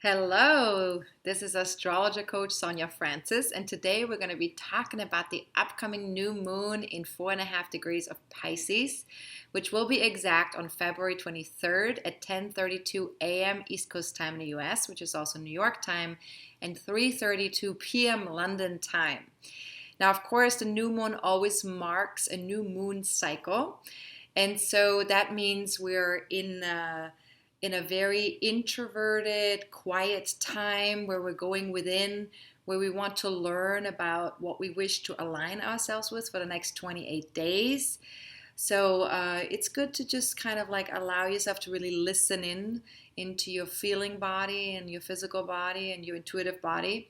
Hello, this is AstrologerCoach Sonja Francis, and today we're going to be talking about the upcoming new moon in 4.5 degrees of Pisces, which will be exact on February 23rd at 10:32 a.m. East Coast time in the US, which is also New York time, and 3:32 p.m. London time. Now, of course, the new moon always marks a new moon cycle, and so that means we're in a very introverted, quiet time where we're going within, where we want to learn about what we wish to align ourselves with for the next 28 days. So it's good to just kind of like allow yourself to really listen into your feeling body and your physical body and your intuitive body.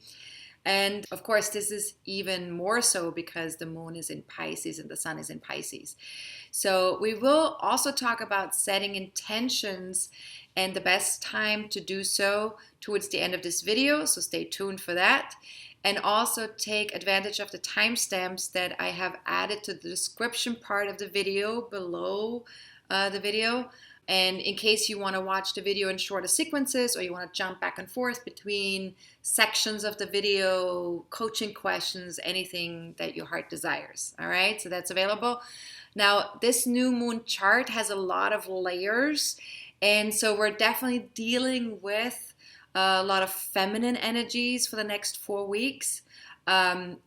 And of course, this is even more so because the moon is in Pisces and the sun is in Pisces. So we will also talk about setting intentions and the best time to do so towards the end of this video. So stay tuned for that. And also take advantage of the timestamps that I have added to the description part of the video below the video. And in case you want to watch the video in shorter sequences or you want to jump back and forth between sections of the video, coaching questions, anything that your heart desires. All right, so that's available. Now, this new moon chart has a lot of layers. And so we're definitely dealing with a lot of feminine energies for the next 4 weeks. 4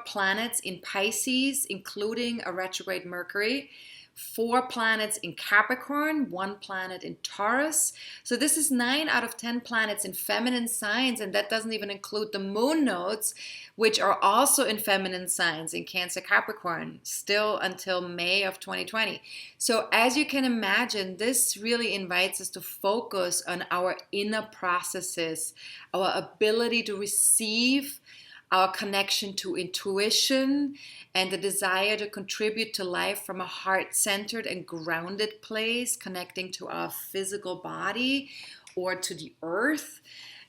planets in Pisces, including a retrograde Mercury. 4 planets in Capricorn, 1 planet in Taurus. So this is 9 out of 10 planets in feminine signs, and that doesn't even include the moon nodes, which are also in feminine signs in Cancer, Capricorn, still until May of 2020. So as you can imagine, this really invites us to focus on our inner processes, our ability to receive, our connection to intuition, and the desire to contribute to life from a heart-centered and grounded place, connecting to our physical body or to the earth.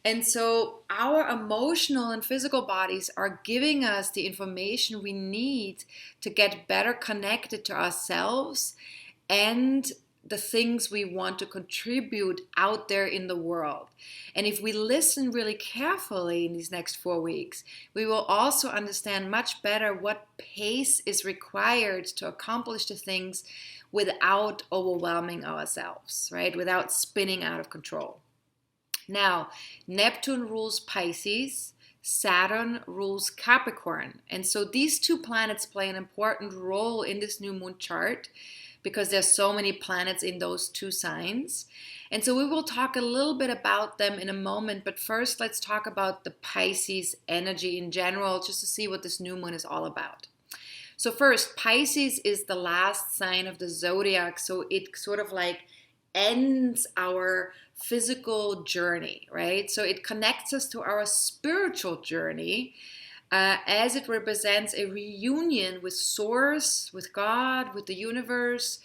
And so our emotional and physical bodies are giving us the information we need to get better connected to ourselves and the things we want to contribute out there in the world. And if we listen really carefully in these next 4 weeks, we will also understand much better what pace is required to accomplish the things without overwhelming ourselves, right? Without spinning out of control. Now, Neptune rules Pisces, Saturn rules Capricorn. And so these 2 planets play an important role in this new moon chart, because there's so many planets in those 2 signs. And so we will talk a little bit about them in a moment, but first let's talk about the Pisces energy in general, just to see what this new moon is all about. So first, Pisces is the last sign of the zodiac, so it sort of like ends our physical journey, right? So it connects us to our spiritual journey, as it represents a reunion with Source, with God, with the universe.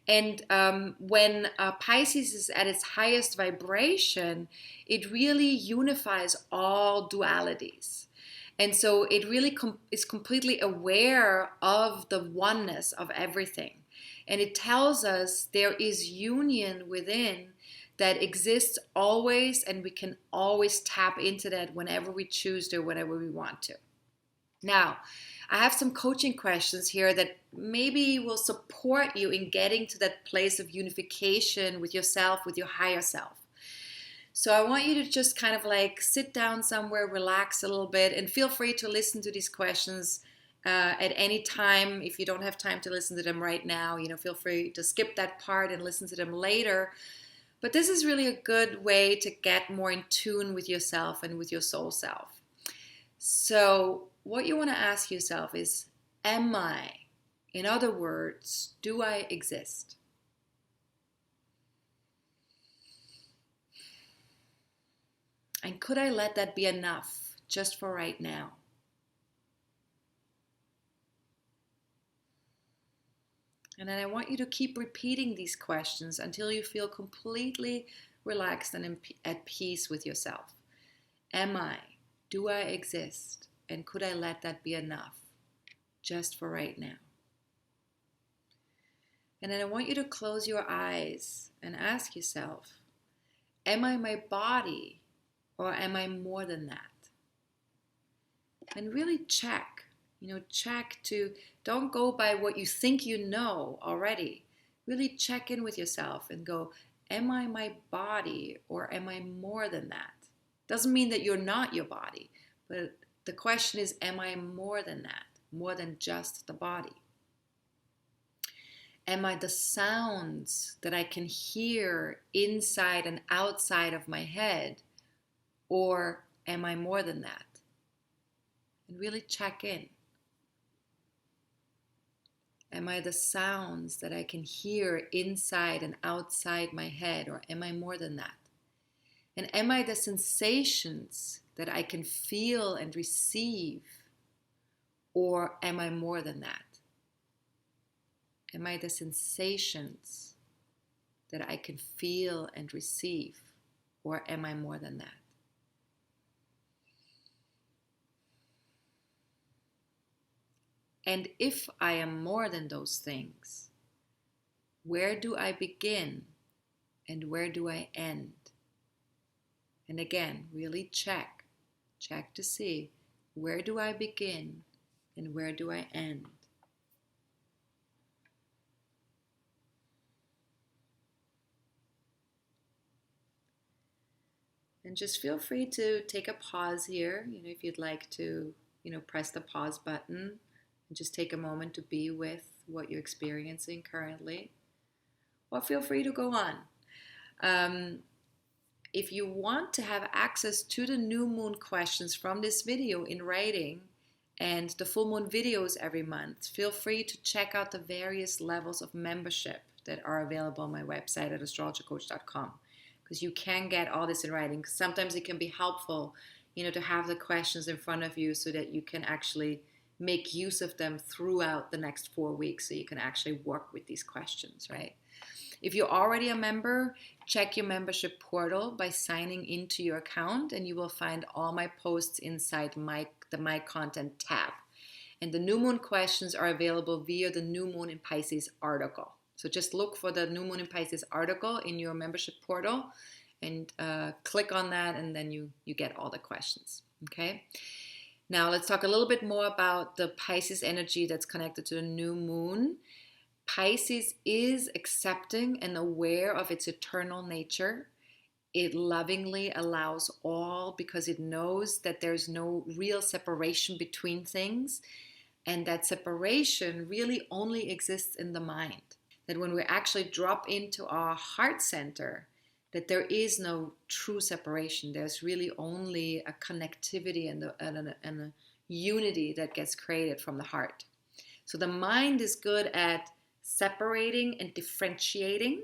And when Pisces is at its highest vibration, it really unifies all dualities. And so it really is completely aware of the oneness of everything. And it tells us there is union within that exists always, and we can always tap into that whenever we choose to, whenever we want to. Now, I have some coaching questions here that maybe will support you in getting to that place of unification with yourself, with your higher self. So I want you to just kind of like sit down somewhere, relax a little bit, and feel free to listen to these questions at any time. If you don't have time to listen to them right now, feel free to skip that part and listen to them later. But this is really a good way to get more in tune with yourself and with your soul self. So what you want to ask yourself is, am I? In other words, do I exist? And could I let that be enough just for right now? And then I want you to keep repeating these questions until you feel completely relaxed and at peace with yourself. Am I? Do I exist? And could I let that be enough just for right now? And then I want you to close your eyes and ask yourself, am I my body or am I more than that? And really check, check to, don't go by what you think you know already. Really check in with yourself and go, am I my body or am I more than that? Doesn't mean that you're not your body, but the question is, am I more than that? More than just the body? Am I the sounds that I can hear inside and outside of my head? Or am I more than that? And really check in. Am I the sounds that I can hear inside and outside my head? Or am I more than that? And am I the sensations that I can feel and receive? Or am I more than that? Am I the sensations that I can feel and receive? Or am I more than that? And if I am more than those things, where do I begin and where do I end? And again, really check to see, where do I begin and where do I end? And just feel free to take a pause here, if you'd like to, press the pause button and just take a moment to be with what you're experiencing currently. Or feel free to go on. If you want to have access to the new moon questions from this video in writing and the full moon videos every month, feel free to check out the various levels of membership that are available on my website at astrologercoach.com. Because you can get all this in writing. Sometimes it can be helpful, to have the questions in front of you so that you can actually make use of them throughout the next 4 weeks, so you can actually work with these questions, right? If you're already a member, check your membership portal by signing into your account, and you will find all my posts inside the My Content tab. And the new moon questions are available via the New Moon in Pisces article. So just look for the New Moon in Pisces article in your membership portal and click on that, and then you get all the questions, okay? Now let's talk a little bit more about the Pisces energy that's connected to the new moon. Pisces is accepting and aware of its eternal nature. It lovingly allows all because it knows that there's no real separation between things, and that separation really only exists in the mind. That when we actually drop into our heart center, that there is no true separation. There's really only a connectivity and a unity that gets created from the heart. So the mind is good at separating and differentiating,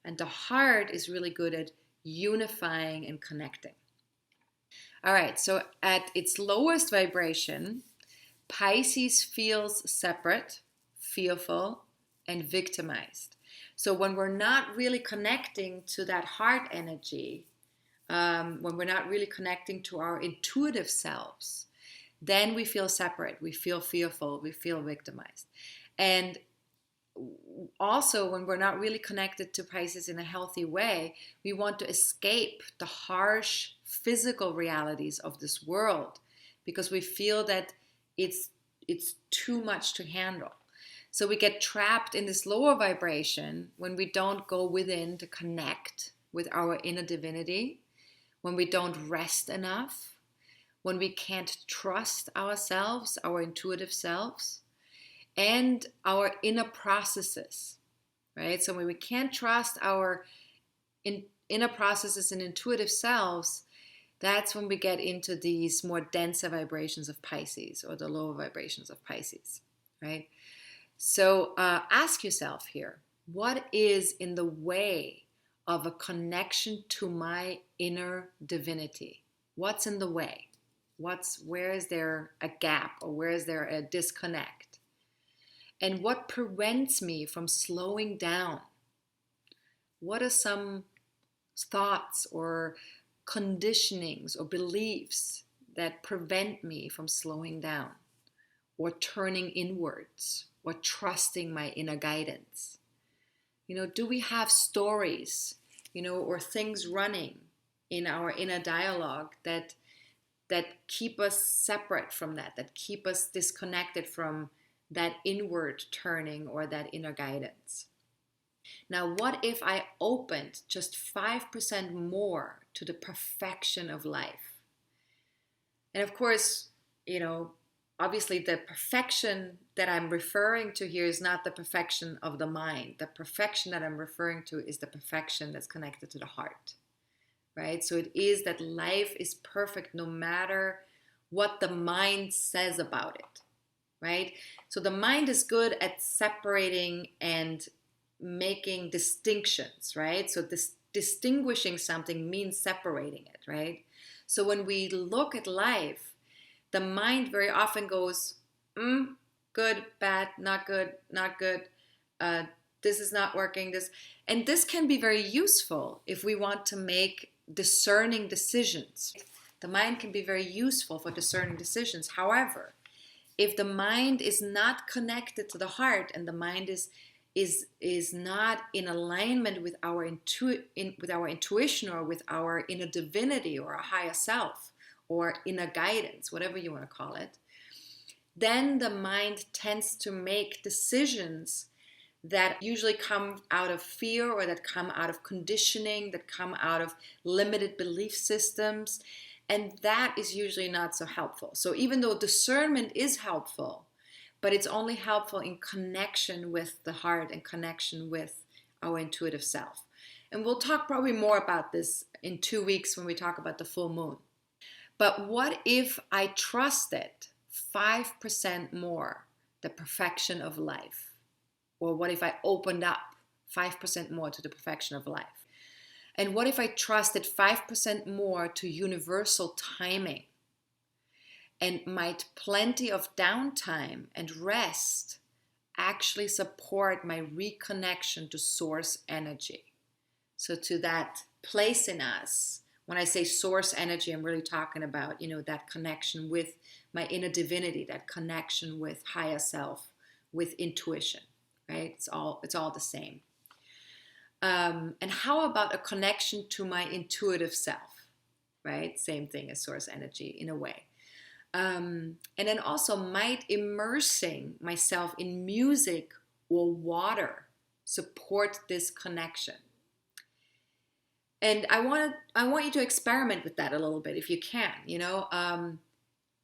and the heart is really good at unifying and connecting. All right, so at its lowest vibration, Pisces feels separate, fearful, and victimized. So when we're not really connecting to that heart energy, when we're not really connecting to our intuitive selves, then we feel separate, we feel fearful, we feel victimized. And also, when we're not really connected to Pisces in a healthy way, we want to escape the harsh physical realities of this world because we feel that it's too much to handle. So we get trapped in this lower vibration when we don't go within to connect with our inner divinity, when we don't rest enough, when we can't trust ourselves, our intuitive selves, and our inner processes, right? So when we can't trust our inner processes and intuitive selves, that's when we get into these more denser vibrations of Pisces or the lower vibrations of Pisces, right? So ask yourself here, what is in the way of a connection to my inner divinity? What's in the way? Where is there a gap or where is there a disconnect? And what prevents me from slowing down? What are some thoughts or conditionings or beliefs that prevent me from slowing down or turning inwards or trusting my inner guidance? Do we have stories, or things running in our inner dialogue that keep us separate from that keep us disconnected from that inward turning or that inner guidance. Now, what if I opened just 5% more to the perfection of life? And of course, obviously the perfection that I'm referring to here is not the perfection of the mind. The perfection that I'm referring to is the perfection that's connected to the heart, right? So it is that life is perfect no matter what the mind says about it, right? So the mind is good at separating and making distinctions, right? So this distinguishing something means separating it, right? So when we look at life, the mind very often goes, good, bad, not good, not good. This is not working. And this can be very useful if we want to make discerning decisions. The mind can be very useful for discerning decisions. However, if the mind is not connected to the heart and the mind is not in alignment with our intuition or with our inner divinity or our higher self or inner guidance, whatever you want to call it, then the mind tends to make decisions that usually come out of fear or that come out of conditioning, that come out of limited belief systems, and that is usually not so helpful. So even though discernment is helpful, but it's only helpful in connection with the heart and connection with our intuitive self. And we'll talk probably more about this in 2 weeks when we talk about the full moon. But what if I trusted 5% more the perfection of life? Or what if I opened up 5% more to the perfection of life? And what if I trusted 5% more to universal timing? And might plenty of downtime and rest actually support my reconnection to source energy? So to that place in us, when I say source energy, I'm really talking about, that connection with my inner divinity, that connection with higher self, with intuition, right? It's all the same. And how about a connection to my intuitive self, right? Same thing as source energy in a way. And then also might immersing myself in music or water support this connection. And I want you to experiment with that a little bit if you can,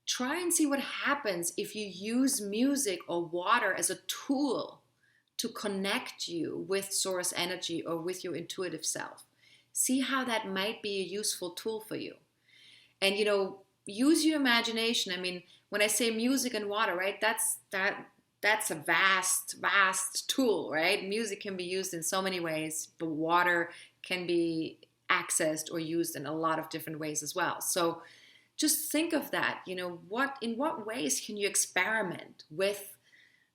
try and see what happens if you use music or water as a tool to connect you with source energy or with your intuitive self. See how that might be a useful tool for you. And, use your imagination. I mean, when I say music and water, right, that's a vast tool, right? Music can be used in so many ways, but water can be accessed or used in a lot of different ways as well. So just think of that, in what ways can you experiment with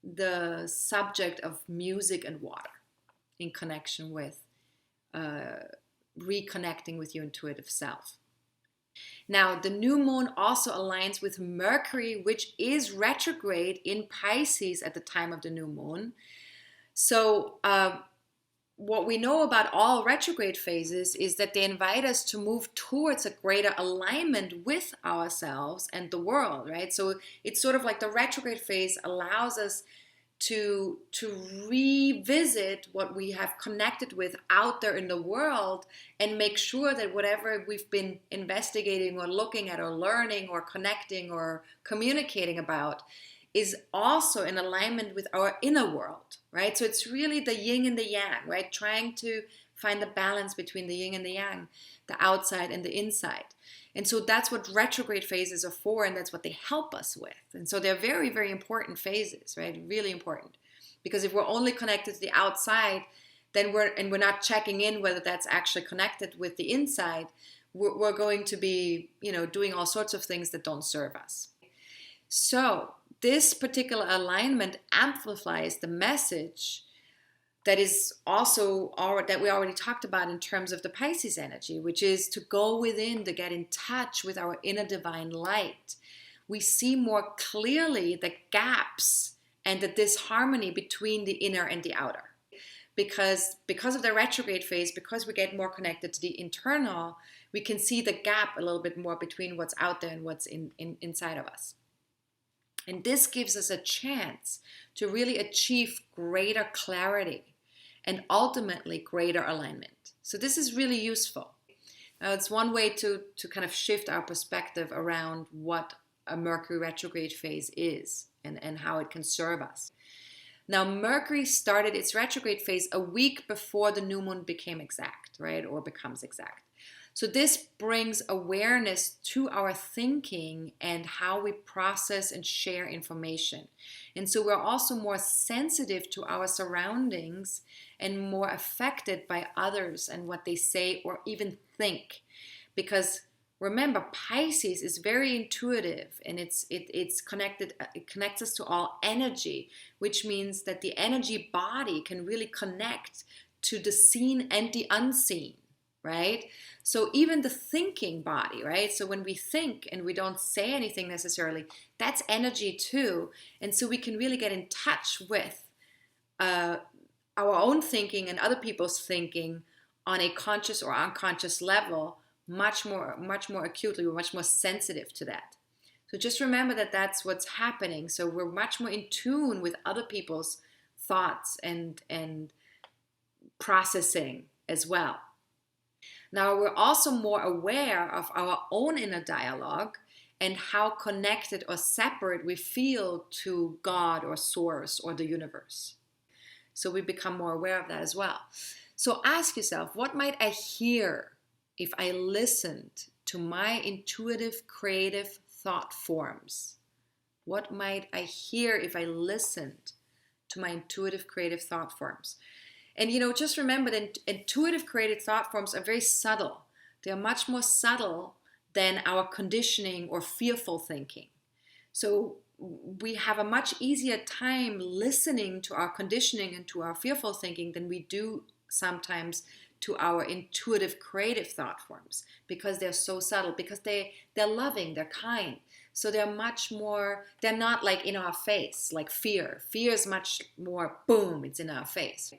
the subject of music and water in connection with reconnecting with your intuitive self. Now, the new moon also aligns with Mercury, which is retrograde in Pisces at the time of the new moon. So what we know about all retrograde phases is that they invite us to move towards a greater alignment with ourselves and the world, right? So it's sort of like the retrograde phase allows us to revisit what we have connected with out there in the world and make sure that whatever we've been investigating or looking at or learning or connecting or communicating about is also in alignment with our inner world, right? So it's really the yin and the yang, right? Trying to find the balance between the yin and the yang, the outside and the inside. And so that's what retrograde phases are for, and that's what they help us with. And so they're very, very important phases, right? Really important. Because if we're only connected to the outside, then we're not checking in whether that's actually connected with the inside, we're going to be, doing all sorts of things that don't serve us. So this particular alignment amplifies the message that is also that we already talked about in terms of the Pisces energy, which is to go within, to get in touch with our inner divine light. We see more clearly the gaps and the disharmony between the inner and the outer. Because of the retrograde phase, because we get more connected to the internal, we can see the gap a little bit more between what's out there and what's inside of us. And this gives us a chance to really achieve greater clarity and ultimately greater alignment. So this is really useful. Now, it's one way to kind of shift our perspective around what a Mercury retrograde phase is and how it can serve us. Now, Mercury started its retrograde phase a week before the new moon became exact, right? Or becomes exact. So this brings awareness to our thinking and how we process and share information. And so we're also more sensitive to our surroundings and more affected by others and what they say or even think. Because remember, Pisces is very intuitive, and it's connected. It connects us to all energy, which means that the energy body can really connect to the seen and the unseen, right? So even the thinking body, right? So when we think and we don't say anything necessarily, that's energy too. And so we can really get in touch with our own thinking and other people's thinking on a conscious or unconscious level much more acutely. We're much more sensitive to that. So just remember that that's what's happening. So we're much more in tune with other people's thoughts and processing as well. Now, we're also more aware of our own inner dialogue and how connected or separate we feel to God or Source or the universe. So we become more aware of that as well. So ask yourself, what might I hear if I listened to my intuitive, creative thought forms? What might I hear if I listened to my intuitive, creative thought forms? And, just remember that intuitive creative thought forms are very subtle. They're much more subtle than our conditioning or fearful thinking. So we have a much easier time listening to our conditioning and to our fearful thinking than we do sometimes to our intuitive creative thought forms, because they're so subtle, because they're loving, they're kind. So they're not like in our face, like fear. Fear is much more, boom, it's in our face.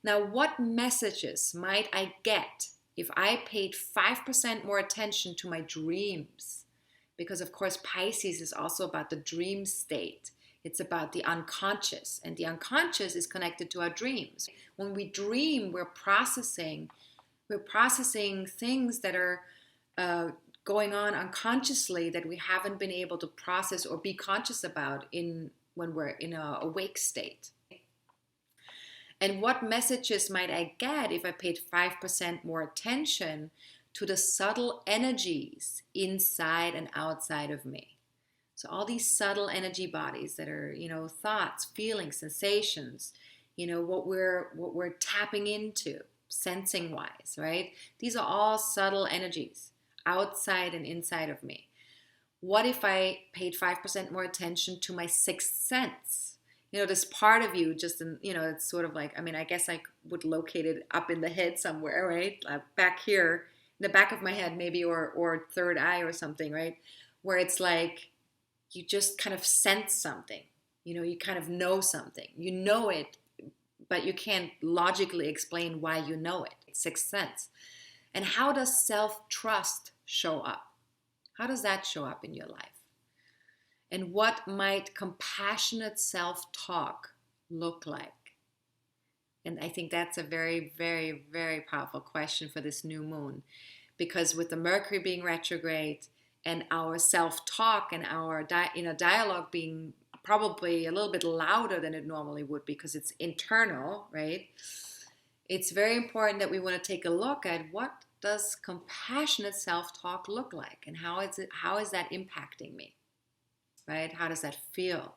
Now, what messages might I get if I paid 5% more attention to my dreams? Because, of course, Pisces is also about the dream state. It's about the unconscious, and the unconscious is connected to our dreams. When we dream, we're processing things that are going on unconsciously that we haven't been able to process or be conscious about when we're in an awake state. And what messages might I get if I paid 5% more attention to the subtle energies inside and outside of me? So all these subtle energy bodies that are, thoughts, feelings, sensations, what we're tapping into, sensing wise, right? These are all subtle energies outside and inside of me. What if I paid 5% more attention to my sixth sense? This part of you it's sort of like, I guess I would locate it up in the head somewhere, right? Back here, in the back of my head maybe, or third eye or something, right? Where it's like, you just kind of sense something, you kind of know something. You know it, but you can't logically explain why you know it. It's sixth sense. And how does self-trust show up? How does that show up in your life? And what might compassionate self-talk look like? And I think that's a very, very, very powerful question for this new moon. Because with the Mercury being retrograde and our self-talk and our dialogue being probably a little bit louder than it normally would because it's internal, right? It's very important that we want to take a look at what does compassionate self-talk look like, and how is that impacting me? Right? How does that feel?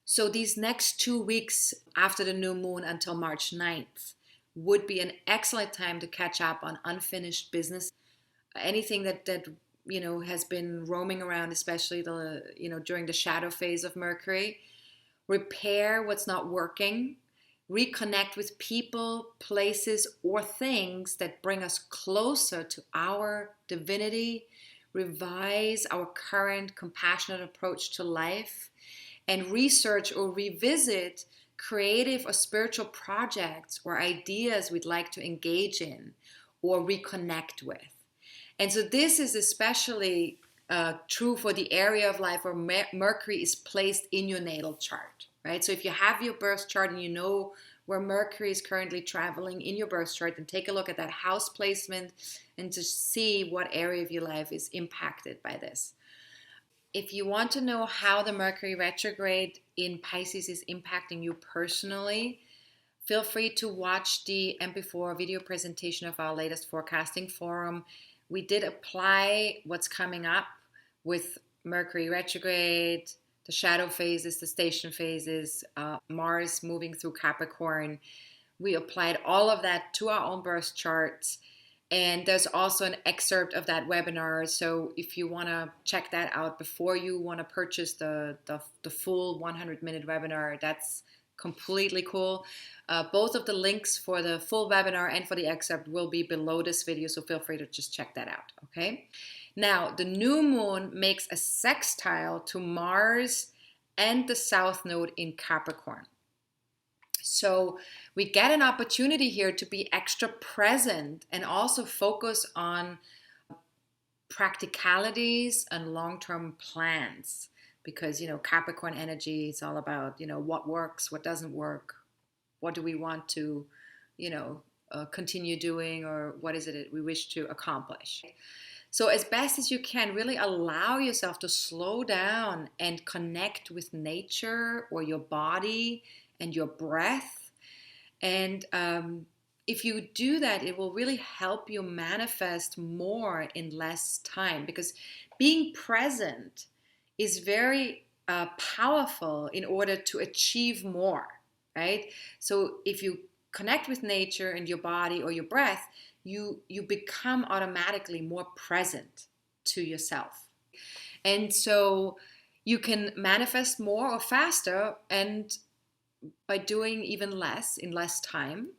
So these next 2 weeks after the new moon until March 9th would be an excellent time to catch up on unfinished business. Anything that has been roaming around, especially during the shadow phase of Mercury. Repair what's not working. Reconnect with people, places, or things that bring us closer to our divinity. Revise our current compassionate approach to life, and research or revisit creative or spiritual projects or ideas we'd like to engage in or reconnect with. And so this is especially true for the area of life where Mercury is placed in your natal chart, right? So if you have your birth chart and you know where Mercury is currently traveling in your birth chart, then take a look at that house placement and to see what area of your life is impacted by this. If you want to know how the Mercury retrograde in Pisces is impacting you personally, feel free to watch the MP4 video presentation of our latest forecasting forum. We did apply what's coming up with Mercury retrograde, the shadow phases, the station phases, Mars moving through Capricorn. We applied all of that to our own birth charts. And there's also an excerpt of that webinar. So if you want to check that out before you want to purchase the full 100-minute webinar, that's completely cool. Both of the links for the full webinar and for the excerpt will be below this video, so feel free to just check that out, okay? Now, the new moon makes a sextile to Mars and the South Node in Capricorn. So we get an opportunity here to be extra present and also focus on practicalities and long-term plans. Because, Capricorn energy is all about, what works, what doesn't work, what do we want to, continue doing, or what is it we wish to accomplish. So as best as you can, really allow yourself to slow down and connect with nature or your body and your breath. And if you do that, it will really help you manifest more in less time, because being present is very powerful in order to achieve more, right? So if you connect with nature and your body or your breath, you become automatically more present to yourself. And so you can manifest more or faster, and by doing even less in less time,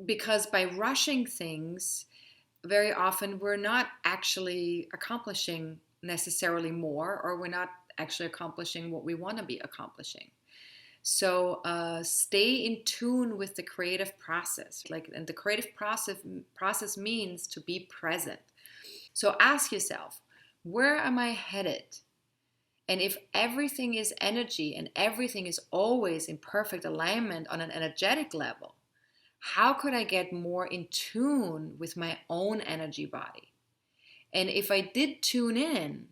because by rushing things, very often we're not actually accomplishing necessarily more, or we're not actually accomplishing what we want to be accomplishing. So stay in tune with the creative process. And the creative process means to be present. So ask yourself, where am I headed? And if everything is energy and everything is always in perfect alignment on an energetic level, how could I get more in tune with my own energy body? And if I did tune in,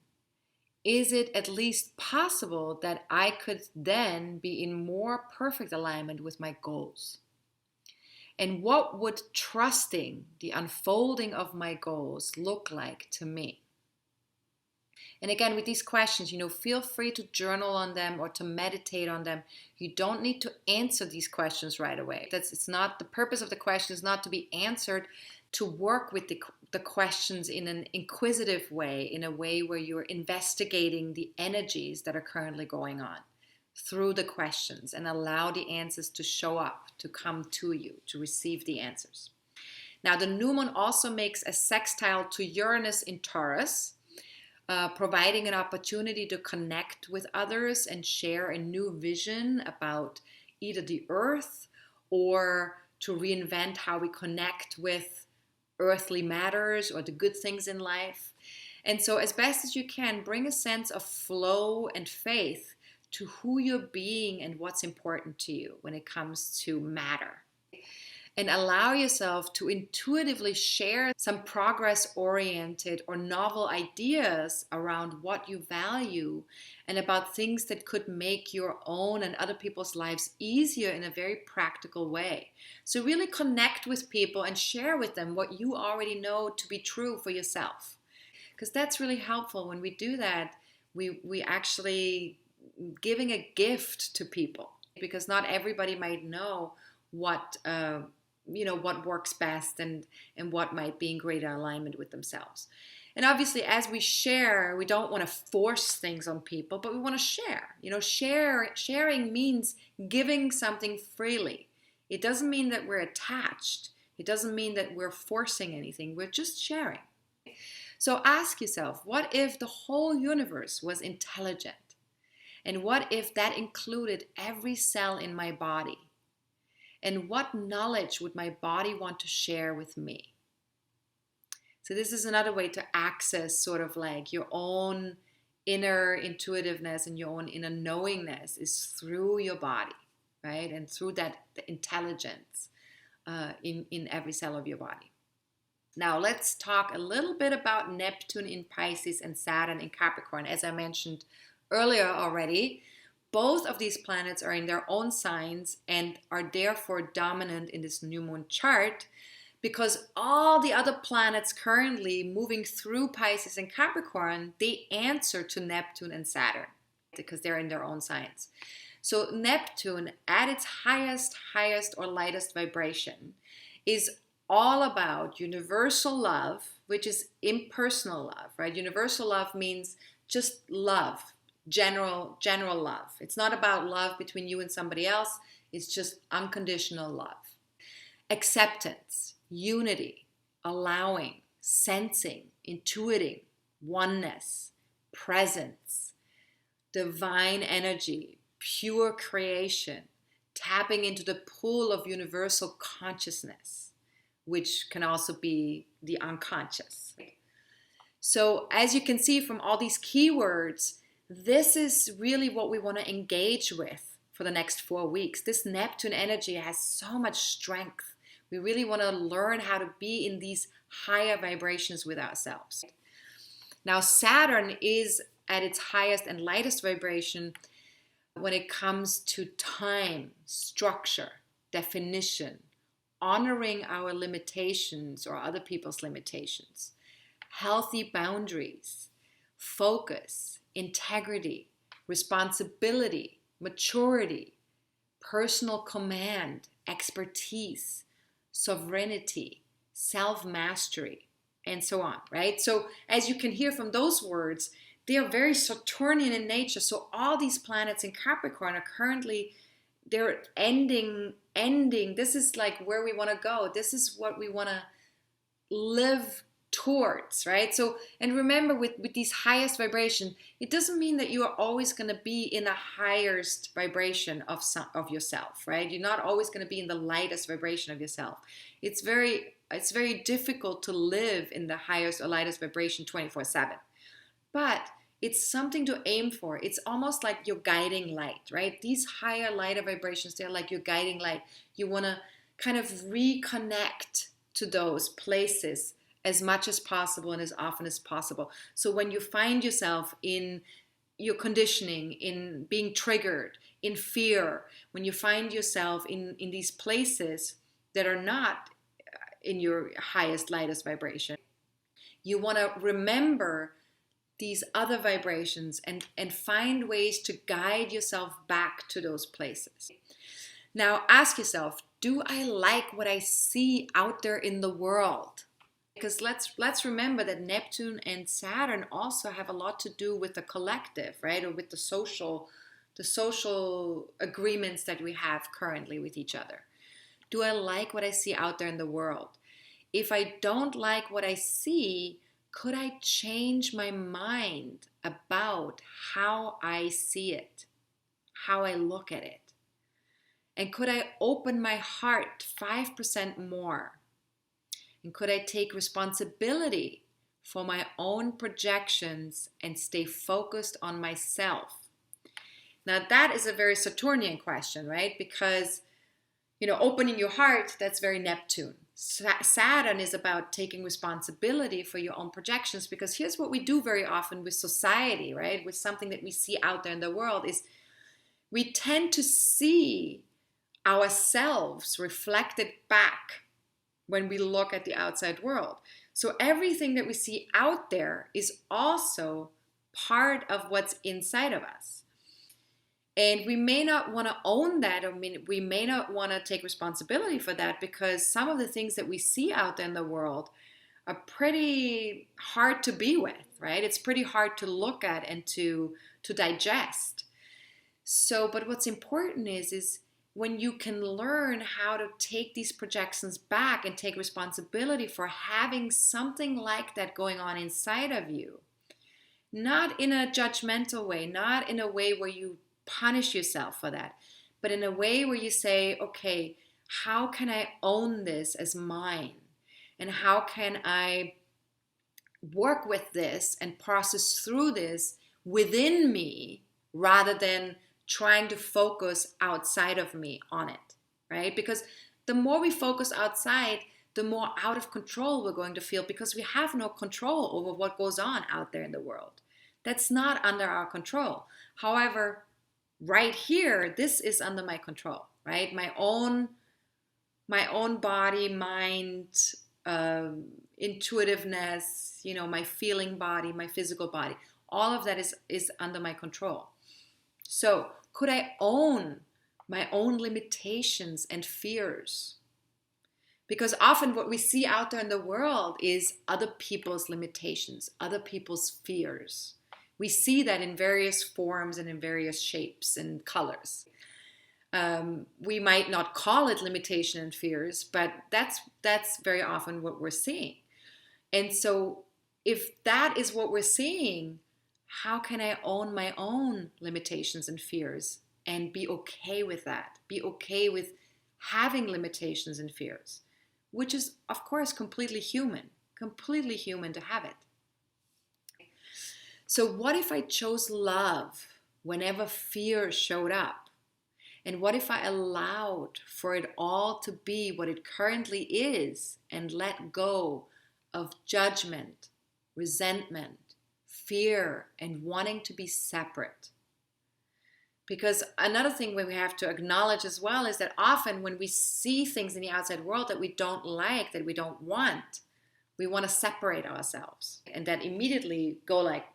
is it at least possible that I could then be in more perfect alignment with my goals? And what would trusting the unfolding of my goals look like to me? And again, with these questions, feel free to journal on them or to meditate on them. You don't need to answer these questions right away. It's not the purpose of the question is not to be answered, to work with the questions in an inquisitive way, in a way where you're investigating the energies that are currently going on through the questions, and allow the answers to show up, to come to you, to receive the answers. Now, the new moon also makes a sextile to Uranus in Taurus, providing an opportunity to connect with others and share a new vision about either the earth or to reinvent how we connect with earthly matters or the good things in life. And so as best as you can, bring a sense of flow and faith to who you're being and what's important to you when it comes to matter. And allow yourself to intuitively share some progress-oriented or novel ideas around what you value and about things that could make your own and other people's lives easier in a very practical way. So really connect with people and share with them what you already know to be true for yourself. Because that's really helpful. When we do that, we actually giving a gift to people, because not everybody might know what what works best and what might be in greater alignment with themselves. And obviously, as we share, we don't want to force things on people, but we want to share. Sharing means giving something freely. It doesn't mean that we're attached. It doesn't mean that we're forcing anything. We're just sharing. So ask yourself, what if the whole universe was intelligent? And what if that included every cell in my body? And what knowledge would my body want to share with me? So this is another way to access sort of like your own inner intuitiveness and your own inner knowingness is through your body, right? And through that the intelligence in every cell of your body. Now let's talk a little bit about Neptune in Pisces and Saturn in Capricorn. As I mentioned earlier already, both of these planets are in their own signs and are therefore dominant in this new moon chart, because all the other planets currently moving through Pisces and Capricorn, they answer to Neptune and Saturn because they're in their own signs. So Neptune at its highest or lightest vibration is all about universal love, which is impersonal love, right? Universal love means just love, general love. It's not about love between you and somebody else. It's just unconditional love. Acceptance, unity, allowing, sensing, intuiting, oneness, presence, divine energy, pure creation, tapping into the pool of universal consciousness, which can also be the unconscious. So as you can see from all these keywords, this is really what we want to engage with for the next 4 weeks. This Neptune energy has so much strength. We really want to learn how to be in these higher vibrations with ourselves. Now, Saturn is at its highest and lightest vibration when it comes to time, structure, definition, honoring our limitations or other people's limitations, healthy boundaries, focus, integrity, responsibility, maturity, personal command, expertise, sovereignty, self-mastery, and so on, right? So as you can hear from those words, they are very Saturnian in nature. So all these planets in Capricorn are currently, they're ending. This is like where we want to go. This is what we want to live towards, right? So, and remember with these highest vibration, it doesn't mean that you are always going to be in the highest vibration of yourself, right? You're not always going to be in the lightest vibration of yourself. It's very difficult to live in the highest or lightest vibration 24/7. But it's something to aim for. It's almost like your guiding light, right? These higher, lighter vibrations, they're like your guiding light. You want to kind of reconnect to those places as much as possible and as often as possible. So when you find yourself in your conditioning, in being triggered, in fear, when you find yourself in these places that are not in your highest, lightest vibration, you want to remember these other vibrations and find ways to guide yourself back to those places. Now ask yourself, do I like what I see out there in the world? Because let's remember that Neptune and Saturn also have a lot to do with the collective, right? Or with the social agreements that we have currently with each other. Do I like what I see out there in the world? If I don't like what I see, could I change my mind about how I see it, how I look at it? And could I open my heart 5% more? And could I take responsibility for my own projections and stay focused on myself? Now that is a very Saturnian question, right? Because, opening your heart, that's very Neptune. Saturn is about taking responsibility for your own projections, because here's what we do very often with society, right? With something that we see out there in the world is we tend to see ourselves reflected back when we look at the outside world. So everything that we see out there is also part of what's inside of us. And we may not want to own that, or we may not want to take responsibility for that, because some of the things that we see out there in the world are pretty hard to be with, right? It's pretty hard to look at and to digest. So, but what's important is when you can learn how to take these projections back and take responsibility for having something like that going on inside of you, not in a judgmental way, not in a way where you punish yourself for that, but in a way where you say, okay, how can I own this as mine? And how can I work with this and process through this within me rather than trying to focus outside of me on it, right? Because the more we focus outside, the more out of control we're going to feel, because we have no control over what goes on out there in the world. That's not under our control. However, right here, this is under my control, right? My own body, mind, intuitiveness, my feeling body, my physical body, all of that is under my control. So could I own my own limitations and fears? Because often what we see out there in the world is other people's limitations, other people's fears. We see that in various forms and in various shapes and colors. We might not call it limitation and fears, but that's very often what we're seeing. And so if that is what we're seeing, how can I own my own limitations and fears and be okay with that? Be okay with having limitations and fears, which is, of course, completely human to have it. So what if I chose love whenever fear showed up? And what if I allowed for it all to be what it currently is and let go of judgment, resentment, fear, and wanting to be separate? Because another thing we have to acknowledge as well is that often when we see things in the outside world that we don't like, that we don't want, we want to separate ourselves. And that immediately go like,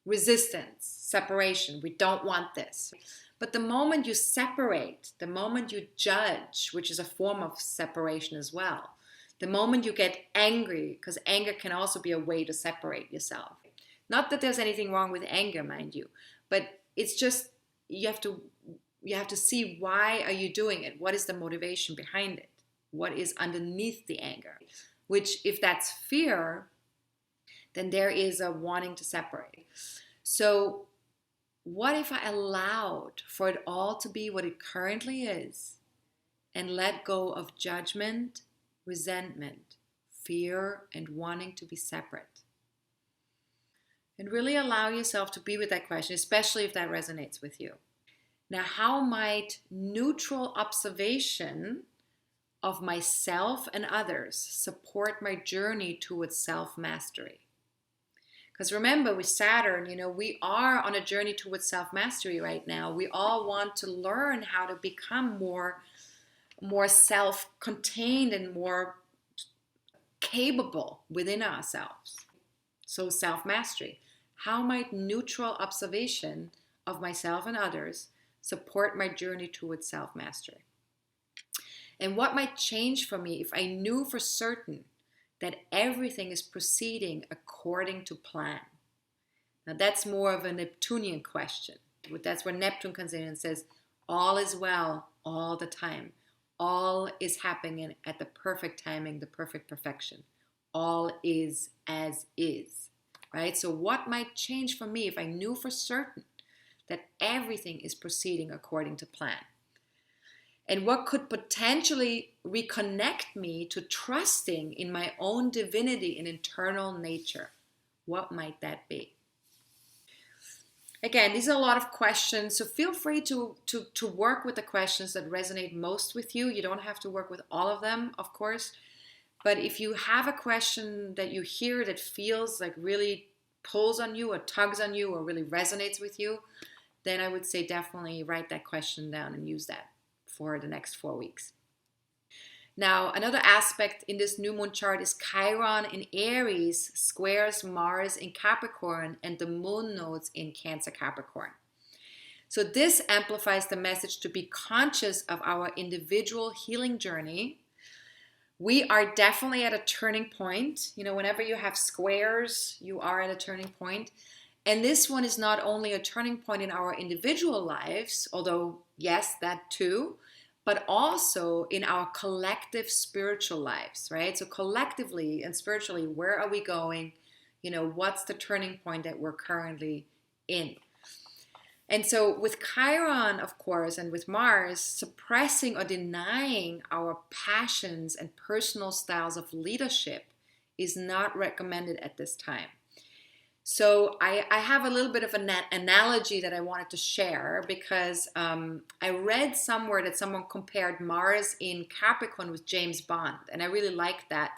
resistance, separation. We don't want this. But the moment you separate, the moment you judge, which is a form of separation as well, the moment you get angry, because anger can also be a way to separate yourself. Not that there's anything wrong with anger, mind you, but it's just you have to see, why are you doing it? What is the motivation behind it? What is underneath the anger? Which, if that's fear, then there is a wanting to separate. So what if I allowed for it all to be what it currently is and let go of judgment, resentment, fear, and wanting to be separate? And really allow yourself to be with that question, especially if that resonates with you. Now, how might neutral observation of myself and others support my journey towards self-mastery? Because remember, with Saturn, we are on a journey towards self-mastery right now. We all want to learn how to become more self-contained and more capable within ourselves. So self-mastery. How might neutral observation of myself and others support my journey towards self-mastery? And what might change for me if I knew for certain that everything is proceeding according to plan? Now that's more of a Neptunian question. That's where Neptune comes in and says, all is well all the time. All is happening at the perfect timing, the perfect perfection. All is as is, right? So what might change for me if I knew for certain that everything is proceeding according to plan? And what could potentially reconnect me to trusting in my own divinity and internal nature? What might that be? Again, these are a lot of questions, so feel free to work with the questions that resonate most with you. You don't have to work with all of them, of course. But if you have a question that you hear that feels like really pulls on you or tugs on you or really resonates with you, then I would say definitely write that question down and use that for the next 4 weeks. Now, another aspect in this new moon chart is Chiron in Aries squares Mars in Capricorn and the moon nodes in Cancer Capricorn. So this amplifies the message to be conscious of our individual healing journey. We are definitely at a turning point. Whenever you have squares, you are at a turning point. And this one is not only a turning point in our individual lives, although yes, that too, but also in our collective spiritual lives, right? So collectively and spiritually, where are we going? What's the turning point that we're currently in? And so with Chiron, of course, and with Mars, suppressing or denying our passions and personal styles of leadership is not recommended at this time. So I have a little bit of an analogy that I wanted to share because I read somewhere that someone compared Mars in Capricorn with James Bond. And I really like that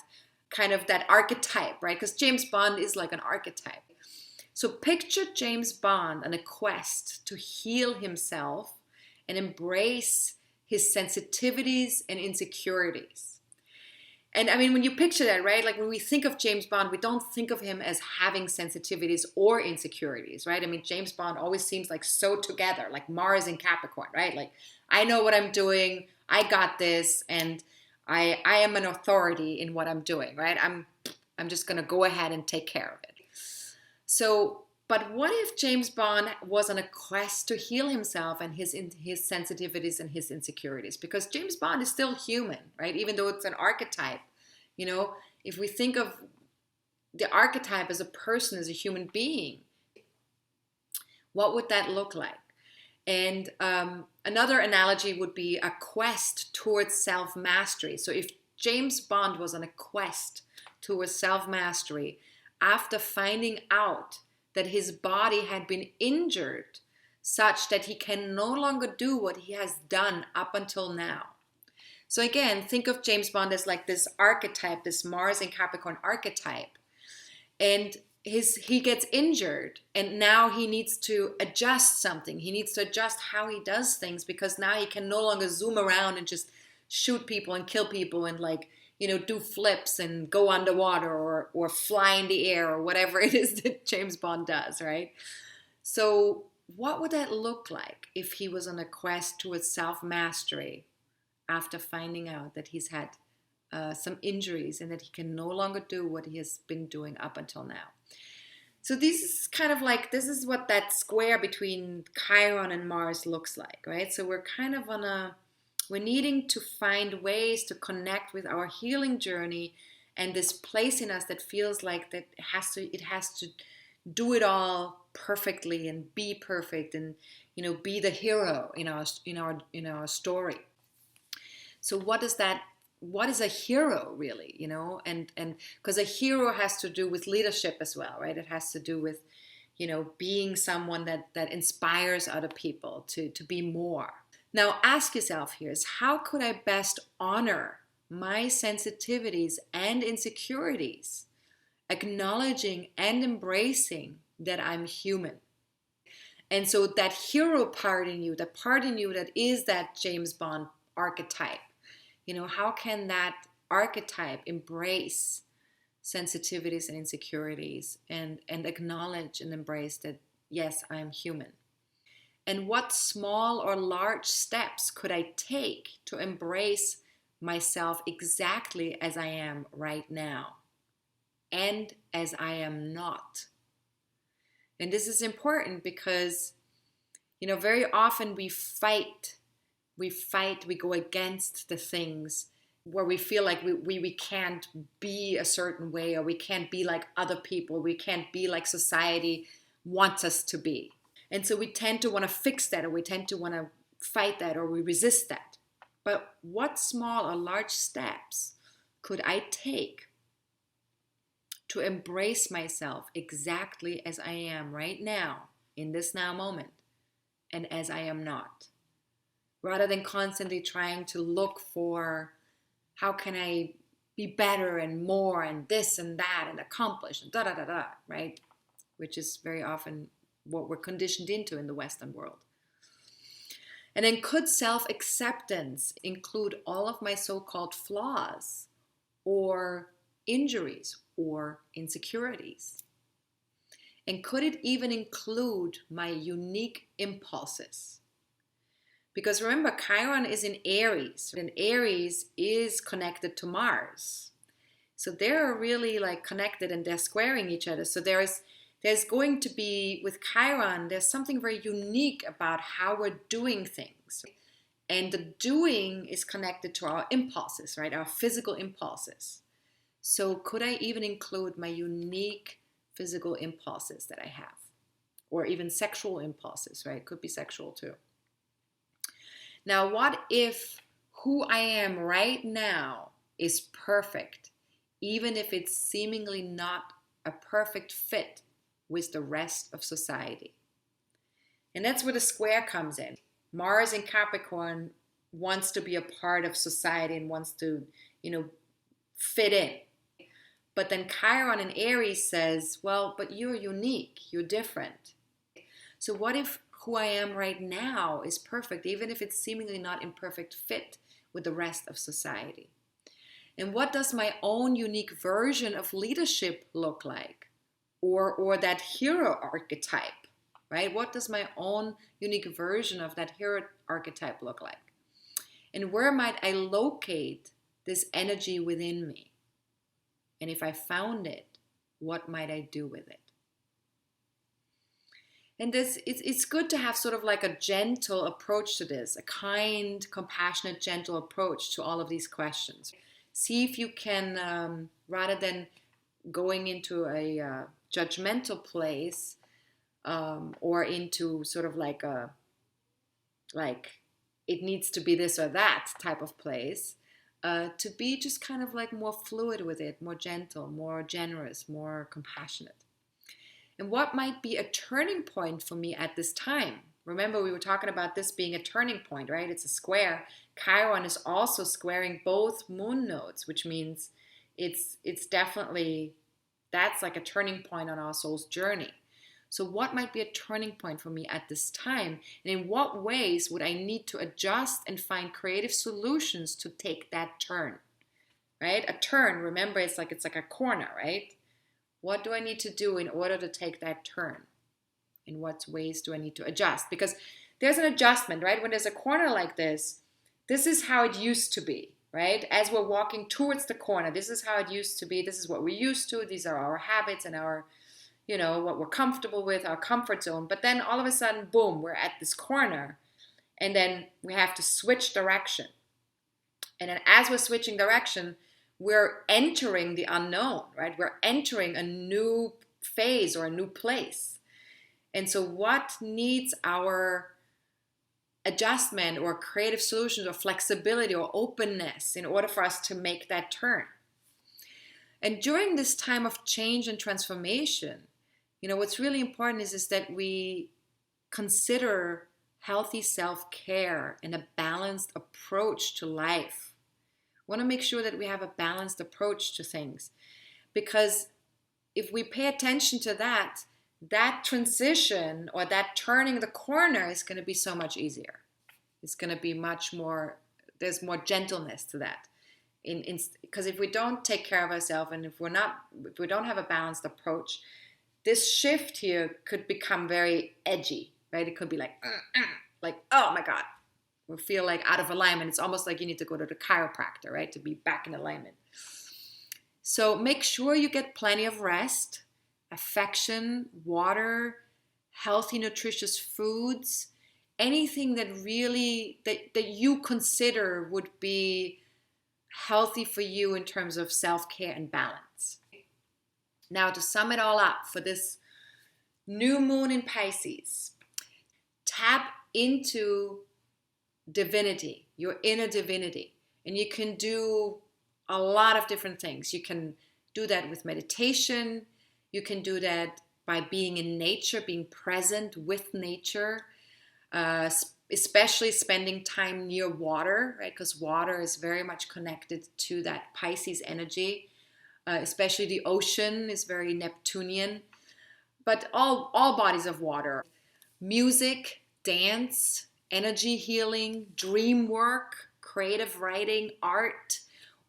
kind of that archetype, right? Because James Bond is like an archetype. So picture James Bond on a quest to heal himself and embrace his sensitivities and insecurities. And I mean, when you picture that, right? Like when we think of James Bond, we don't think of him as having sensitivities or insecurities, right? I mean, James Bond always seems like so together, like Mars in Capricorn, right? Like, I know what I'm doing, I got this, and I am an authority in what I'm doing, right? I'm just gonna go ahead and take care of it. So, but what if James Bond was on a quest to heal himself and his sensitivities and his insecurities? Because James Bond is still human, right? Even though it's an archetype, you know, if we think of the archetype as a person, as a human being, what would that look like? And another analogy would be a quest towards self-mastery. So if James Bond was on a quest towards self-mastery, after finding out that his body had been injured such that he can no longer do what he has done up until now. So again, think of James Bond as like this archetype, this Mars and Capricorn archetype. And he gets injured and now he needs to adjust something. He needs to adjust how he does things because now he can no longer zoom around and just shoot people and kill people and like, you know, do flips and go underwater or fly in the air or whatever it is that James Bond does, right? So what would that look like if he was on a quest towards self-mastery after finding out that he's had some injuries and that he can no longer do what he has been doing up until now? So this is kind of like, this is what that square between Chiron and Mars looks like, right? So we're kind of we're needing to find ways to connect with our healing journey and this place in us that feels like that it has to do it all perfectly and be perfect and, you know, be the hero in our story. So what is a hero really, you know? And because a hero has to do with leadership as well, right? It has to do with, you know, being someone that inspires other people to be more. Now ask yourself here is how could I best honor my sensitivities and insecurities, acknowledging and embracing that I'm human. And so that hero part in you, that part in you that is that James Bond archetype, you know, how can that archetype embrace sensitivities and insecurities and acknowledge and embrace that, yes, I'm human? And what small or large steps could I take to embrace myself exactly as I am right now and as I am not? And this is important because, you know, very often we go against the things where we feel like we can't be a certain way, or we can't be like other people, we can't be like society wants us to be. And so we tend to want to fix that, or we tend to want to fight that, or we resist that. But what small or large steps could I take to embrace myself exactly as I am right now, in this now moment, and as I am not? Rather than constantly trying to look for how can I be better and more and this and that and accomplish and da-da-da-da, right? Which is very often what we're conditioned into in the Western world. And then could self-acceptance include all of my so-called flaws or injuries or insecurities? And could it even include my unique impulses? Because remember, Chiron is in Aries, and Aries is connected to Mars. So they're really like connected and they're squaring each other. So there's going to be, with Chiron, there's something very unique about how we're doing things. And the doing is connected to our impulses, right? Our physical impulses. So could I even include my unique physical impulses that I have? Or even sexual impulses, right? Could be sexual too. Now, what if who I am right now is perfect, even if it's seemingly not a perfect fit with the rest of society. And that's where the square comes in. Mars in Capricorn wants to be a part of society and wants to, fit in. But then Chiron in Aries says, well, but you're unique, you're different. So what if who I am right now is perfect, even if it's seemingly not in perfect fit with the rest of society? And what does my own unique version of leadership look like? Or that hero archetype, right? What does my own unique version of that hero archetype look like? And where might I locate this energy within me? And if I found it, what might I do with it? And it's good to have sort of like a gentle approach to this, a kind, compassionate, gentle approach to all of these questions. See if you can, rather than going into a judgmental place or into sort of like it needs to be this or that type of place, to be just kind of like more fluid with it, more gentle, more generous, more compassionate. And what might be a turning point for me at this time? Remember, we were talking about this being a turning point, right? It's a square. Chiron is also squaring both moon nodes, which means it's definitely, that's like a turning point on our soul's journey. So what might be a turning point for me at this time? And in what ways would I need to adjust and find creative solutions to take that turn, right? A turn, remember, it's like a corner, right? What do I need to do in order to take that turn? In what ways do I need to adjust? Because there's an adjustment, right? When there's a corner like this is how it used to be, right? As we're walking towards the corner, this is how it used to be. This is what we're used to. These are our habits and our, what we're comfortable with, our comfort zone. But then all of a sudden, boom, we're at this corner. And then we have to switch direction. And then as we're switching direction, we're entering the unknown, right? We're entering a new phase or a new place. And so what needs our adjustment or creative solutions or flexibility or openness in order for us to make that turn? And during this time of change and transformation, what's really important is that we consider healthy self-care and a balanced approach to life. We want to make sure that we have a balanced approach to things, because if we pay attention to that transition or that turning the corner is going to be so much easier. It's going to be much more, there's more gentleness to that. Because if we don't take care of ourselves and if we don't have a balanced approach, this shift here could become very edgy, right? It could be like, oh my God. We feel like out of alignment. It's almost like you need to go to the chiropractor, right? To be back in alignment. So make sure you get plenty of rest, affection, water, healthy, nutritious foods, anything that really, that you consider would be healthy for you in terms of self-care and balance. Now, to sum it all up for this new moon in Pisces, tap into divinity, your inner divinity. And you can do a lot of different things. You can do that with meditation. You can do that by being in nature, being present with nature, especially spending time near water, right? Because water is very much connected to that Pisces energy. Especially the ocean is very Neptunian. But all bodies of water. Music, dance, energy healing, dream work, creative writing, art,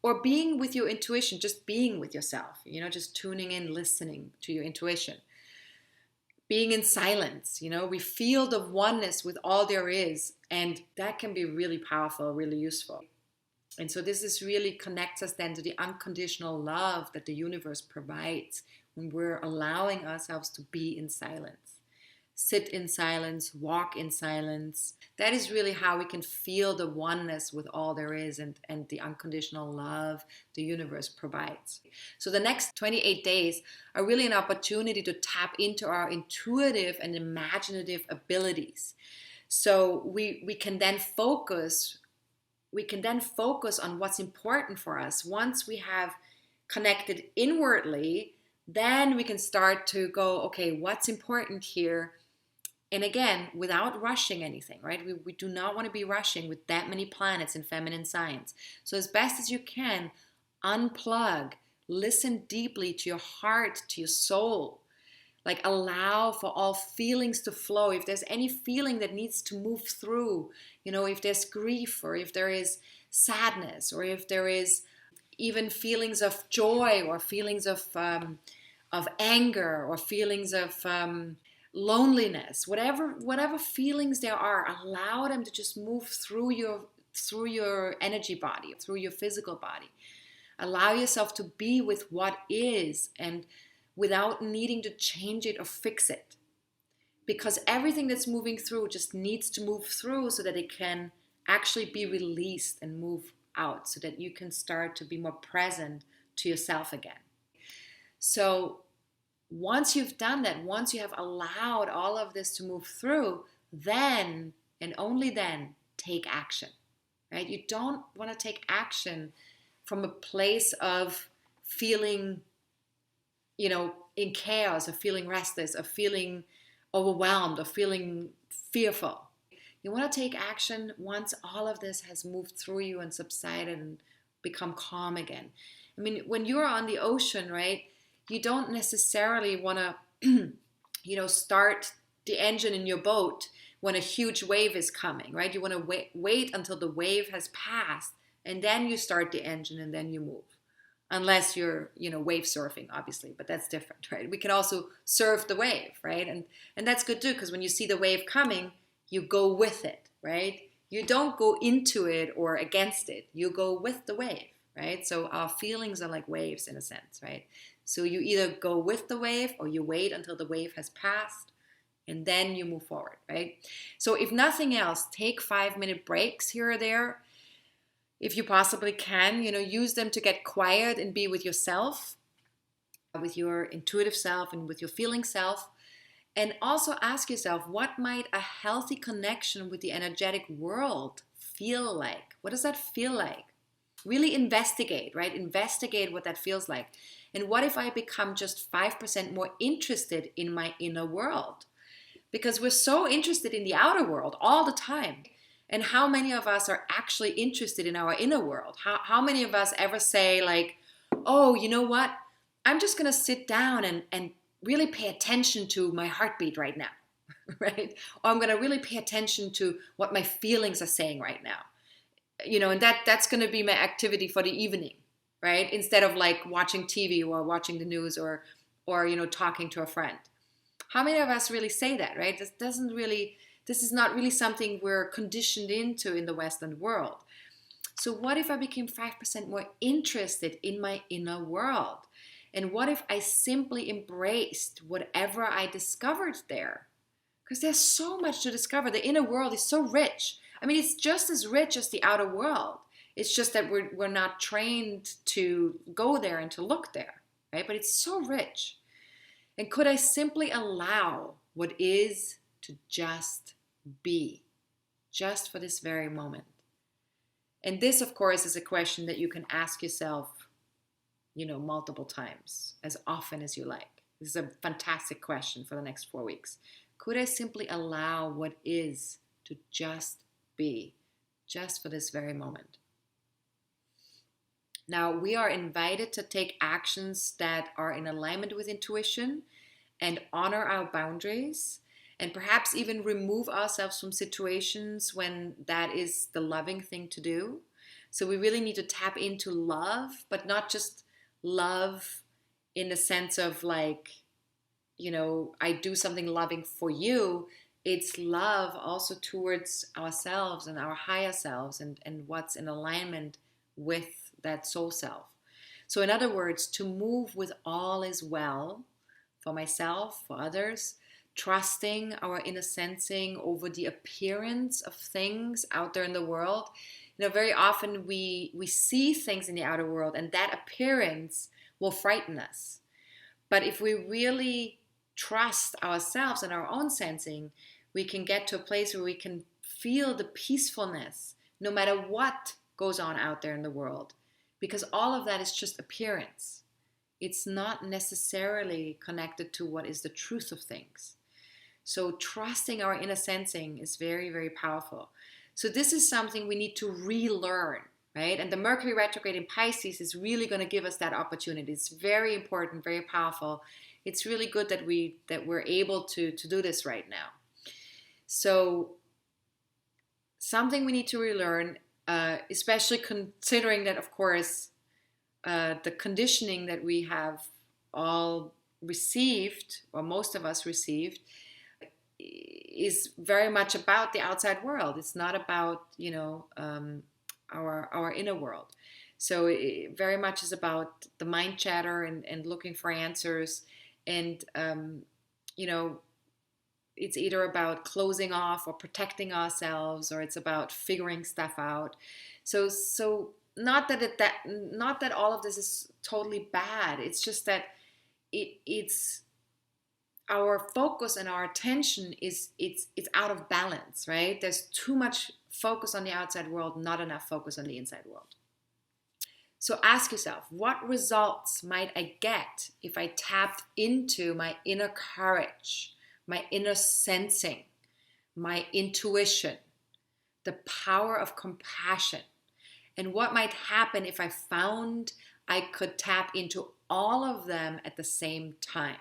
or being with your intuition, just being with yourself, just tuning in, listening to your intuition. Being in silence, we feel the oneness with all there is, and that can be really powerful, really useful. And so this really connects us then to the unconditional love that the universe provides when we're allowing ourselves to be in silence. Sit in silence, walk in silence. That is really how we can feel the oneness with all there is and the unconditional love the universe provides. So the next 28 days are really an opportunity to tap into our intuitive and imaginative abilities. So we can then focus on what's important for us once we have connected inwardly, then we can start to go, okay, what's important here? And again, without rushing anything, right? We do not want to be rushing with that many planets in feminine signs. So as best as you can, unplug, listen deeply to your heart, to your soul. Like allow for all feelings to flow. If there's any feeling that needs to move through, if there's grief or if there is sadness or if there is even feelings of joy or feelings of anger or feelings of loneliness, whatever feelings there are, allow them to just move through your energy body, through your physical body. Allow yourself to be with what is, and without needing to change it or fix it. Because everything that's moving through just needs to move through so that it can actually be released and move out, so that you can start to be more present to yourself again. So once you've done that, once you have allowed all of this to move through, then and only then take action, right? You don't want to take action from a place of feeling, in chaos, of feeling restless, of feeling overwhelmed, of feeling fearful. You want to take action once all of this has moved through you and subsided and become calm again. I mean, when you're on the ocean, right, you don't necessarily want to, start the engine in your boat when a huge wave is coming, right? You want to wait until the wave has passed, and then you start the engine and then you move. Unless you're, wave surfing, obviously, but that's different, right? We can also surf the wave, right? And that's good too, because when you see the wave coming, you go with it, right? You don't go into it or against it. You go with the wave, right? So our feelings are like waves in a sense, right? So you either go with the wave or you wait until the wave has passed and then you move forward, right? So if nothing else, take 5-minute breaks here or there. If you possibly can, use them to get quiet and be with yourself, with your intuitive self and with your feeling self. And also ask yourself, what might a healthy connection with the energetic world feel like? What does that feel like? Really investigate, right? Investigate what that feels like. And what if I become just 5% more interested in my inner world? Because we're so interested in the outer world all the time. And how many of us are actually interested in our inner world? How many of us ever say like, oh, you know what? I'm just going to sit down and really pay attention to my heartbeat right now, right? Or I'm going to really pay attention to what my feelings are saying right now. And that's going to be my activity for the evening, right? Instead of like watching TV or watching the news or talking to a friend. How many of us really say that, right? This is not really something we're conditioned into in the Western world. So what if I became 5% more interested in my inner world? And what if I simply embraced whatever I discovered there? Because there's so much to discover. The inner world is so rich. I mean, it's just as rich as the outer world. It's just that we're not trained to go there and to look there, right? But it's so rich. And could I simply allow what is to just be, just for this very moment? And this, of course, is a question that you can ask yourself, multiple times, as often as you like. This is a fantastic question for the next 4 weeks. Could I simply allow what is to just be, just for this very moment? Now, we are invited to take actions that are in alignment with intuition and honor our boundaries, and perhaps even remove ourselves from situations when that is the loving thing to do. So we really need to tap into love, but not just love in the sense of like, I do something loving for you. It's love also towards ourselves and our higher selves and what's in alignment with that soul self. So in other words, to move with all is well for myself, for others, trusting our inner sensing over the appearance of things out there in the world. Very often we see things in the outer world and that appearance will frighten us. But if we really trust ourselves and our own sensing, we can get to a place where we can feel the peacefulness no matter what goes on out there in the world. Because all of that is just appearance. it's not necessarily connected to what is the truth of things. So trusting our inner sensing is very, very powerful. So this is something we need to relearn, right? And the Mercury retrograde in Pisces is really going to give us that opportunity. It's very important, very powerful. It's really good that we're able to do this right now. So something we need to relearn, especially considering that, of course, the conditioning that we have all received, or most of us received, is very much about the outside world. It's not about, our inner world. So it very much is about the mind chatter and looking for answers. And, it's either about closing off or protecting ourselves, or it's about figuring stuff out. So not that all of this is totally bad. It's just that it's our focus and our attention it's out of balance, right? There's too much focus on the outside world, not enough focus on the inside world. So ask yourself, what results might I get if I tapped into my inner courage, my inner sensing, my intuition, the power of compassion? And what might happen if I found I could tap into all of them at the same time?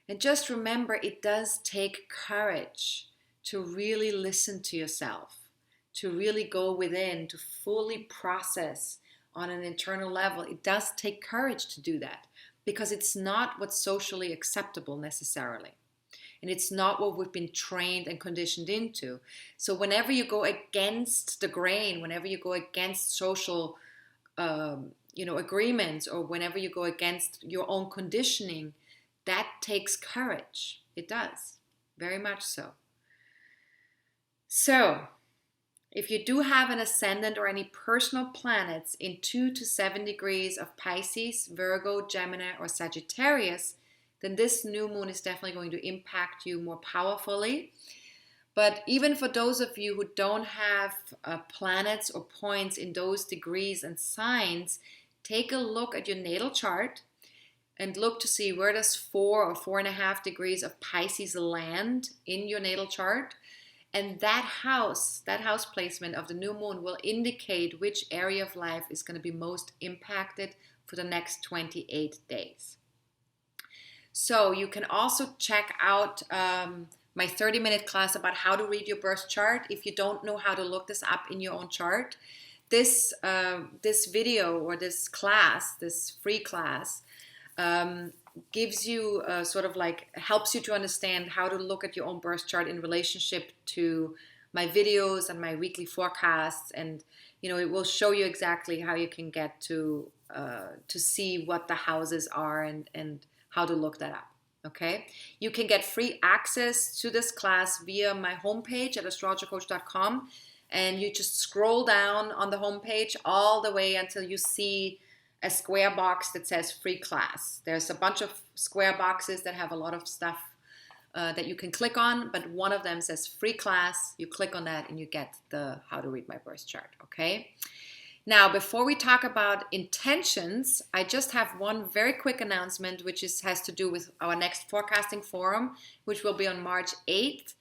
And just remember, it does take courage to really listen to yourself, to really go within, to fully process on an internal level. It does take courage to do that, because it's not what's socially acceptable necessarily. And it's not what we've been trained and conditioned into. So whenever you go against the grain, whenever you go against social agreements, or whenever you go against your own conditioning, that takes courage. It does, very much so. So if you do have an ascendant or any personal planets in 2 to 7 degrees of Pisces, Virgo, Gemini, or Sagittarius, then this new moon is definitely going to impact you more powerfully. But even for those of you who don't have planets or points in those degrees and signs, take a look at your natal chart and look to see where does 4 or 4.5 degrees of Pisces land in your natal chart. And that house placement of the new moon will indicate which area of life is going to be most impacted for the next 28 days. So you can also check out my 30-minute class about how to read your birth chart if you don't know how to look this up in your own chart. This video, or this class, this free class, gives you helps you to understand how to look at your own birth chart in relationship to my videos and my weekly forecasts. And it will show you exactly how you can get to see what the houses are and how to look that up. Okay, you can get free access to this class via my homepage at astrologercoach.com, and you just scroll down on the homepage all the way until you see a square box that says free class. There's a bunch of square boxes that have a lot of stuff that you can click on, but one of them says free class. You click on that and you get the how to read my birth chart. Okay. Now, before we talk about intentions, I just have one very quick announcement, which has to do with our next forecasting forum, which will be on March 8th.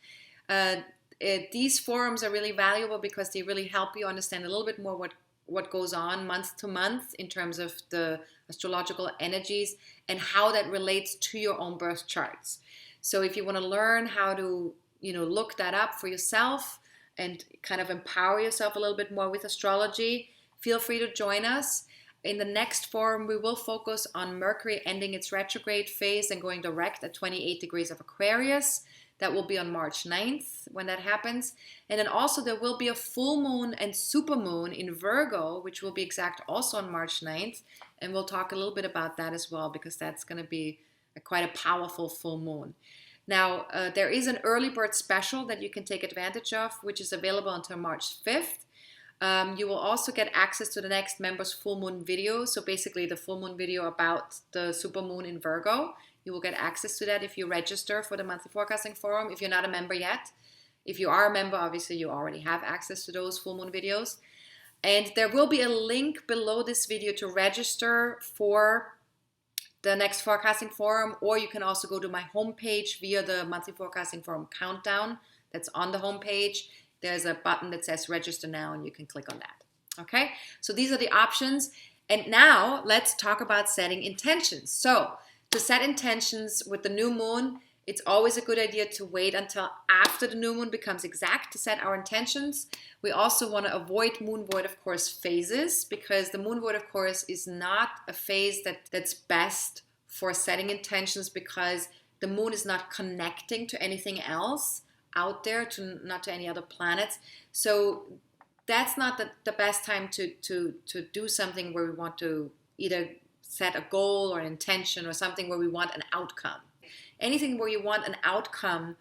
These forums are really valuable because they really help you understand a little bit more what goes on month to month in terms of the astrological energies and how that relates to your own birth charts. So if you want to learn how to, look that up for yourself and kind of empower yourself a little bit more with astrology, feel free to join us. In the next forum, we will focus on Mercury ending its retrograde phase and going direct at 28 degrees of Aquarius. That will be on March 9th when that happens. And then also there will be a full moon and supermoon in Virgo, which will be exact also on March 9th. And we'll talk a little bit about that as well, because that's going to be quite a powerful full moon. Now, there is an early bird special that you can take advantage of, which is available until March 5th. You will also get access to the next members full moon video. So basically the full moon video about the supermoon in Virgo. You will get access to that if you register for the monthly forecasting forum, if you're not a member yet. If you are a member, obviously you already have access to those full moon videos. And there will be a link below this video to register for the next forecasting forum, or you can also go to my homepage via the monthly forecasting forum countdown that's on the homepage. There's a button that says register now, and you can click on that. Okay, so these are the options. And now let's talk about setting intentions. So to set intentions with the new moon, it's always a good idea to wait until after the new moon becomes exact to set our intentions. We also want to avoid moon void of course phases, because the moon void of course is not a phase that's best for setting intentions, because the moon is not connecting to anything else out there, not to any other planets. So that's not the best time to do something where we want to either set a goal or an intention, or something where we want an outcome. Anything where you want an outcome,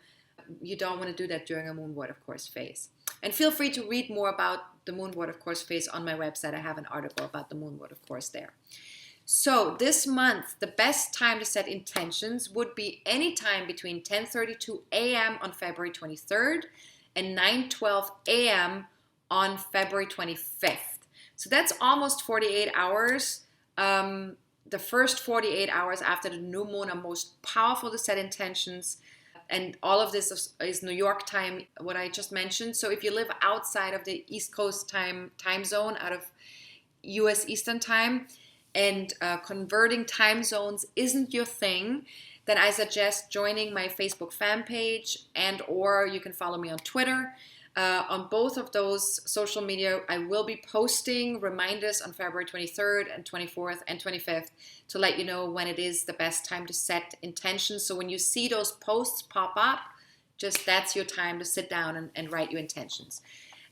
you don't want to do that during a moon void of course phase. And feel free to read more about the moon void of course phase on my website. I have an article about the moon void of course there. So this month, the best time to set intentions would be any time between 10:32 a.m. on February 23rd and 9:12 a.m. on February 25th. So that's almost 48 hours. The first 48 hours after the new moon are most powerful to set intentions. And all of this is New York time, what I just mentioned. So if you live outside of the East Coast time zone, out of US Eastern time, and converting time zones isn't your thing, then I suggest joining my Facebook fan page, and or you can follow me on Twitter. On both of those social media, I will be posting reminders on February 23rd and 24th and 25th to let you know when it is the best time to set intentions. So when you see those posts pop up, just that's your time to sit down and write your intentions.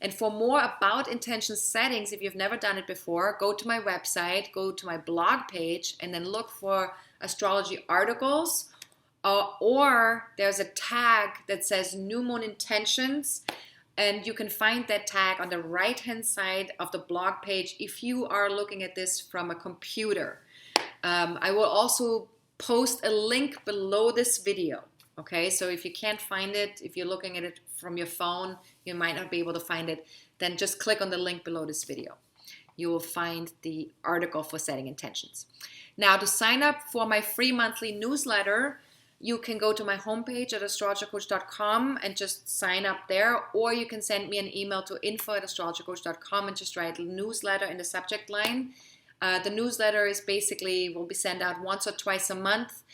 And for more about intention settings, if you've never done it before, go to my website, go to my blog page, and then look for astrology articles. Or there's a tag that says New Moon Intentions. And you can find that tag on the right-hand side of the blog page if you are looking at this from a computer. I will also post a link below this video. Okay, so if you can't find it, if you're looking at it from your phone, you might not be able to find it, then just click on the link below this video. You will find the article for setting intentions. Now, to sign up for my free monthly newsletter, you can go to my homepage at astrologercoach.com and just sign up there, or you can send me an email to info@astrologercoach.com and just write newsletter in the subject line. The newsletter is basically, will be sent out once or twice a month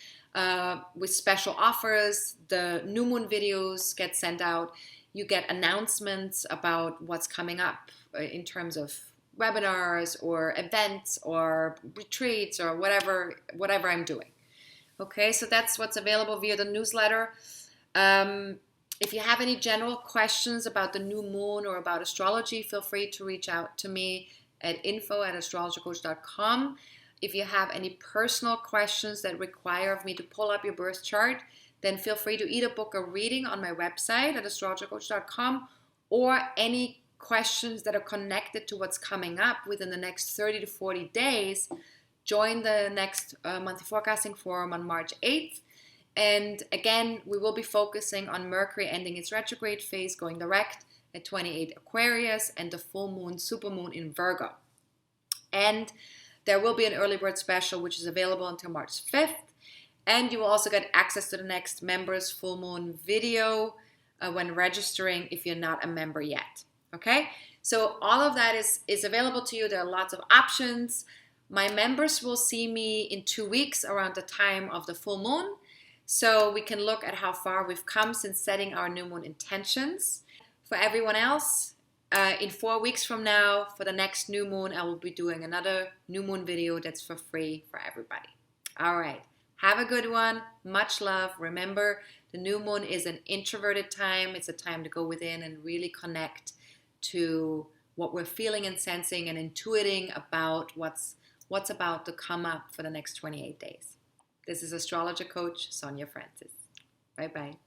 with special offers. The new moon videos get sent out. You get announcements about what's coming up in terms of webinars or events or retreats or whatever I'm doing. Okay, so that's what's available via the newsletter. If you have any general questions about the new moon or about astrology, feel free to reach out to me at info@astrologercoach.com. If you have any personal questions that require of me to pull up your birth chart, then feel free to either book a reading on my website at astrologercoach.com, or any questions that are connected to what's coming up within the next 30 to 40 days, join the next monthly forecasting forum on March 8th. And again, we will be focusing on Mercury ending its retrograde phase, going direct at 28 Aquarius, and the full moon, supermoon in Virgo. And there will be an early bird special, which is available until March 5th. And you will also get access to the next members full moon video when registering if you're not a member yet. Okay, so all of that is available to you. There are lots of options. My members will see me in 2 weeks around the time of the full moon, so we can look at how far we've come since setting our new moon intentions. For everyone else, in 4 weeks from now, for the next new moon, I will be doing another new moon video that's for free for everybody. All right, have a good one. Much love. Remember, the new moon is an introverted time. It's a time to go within and really connect to what we're feeling and sensing and intuiting about what's about to come up for the next 28 days. This is astrologer coach Sonja Francis. Bye-bye.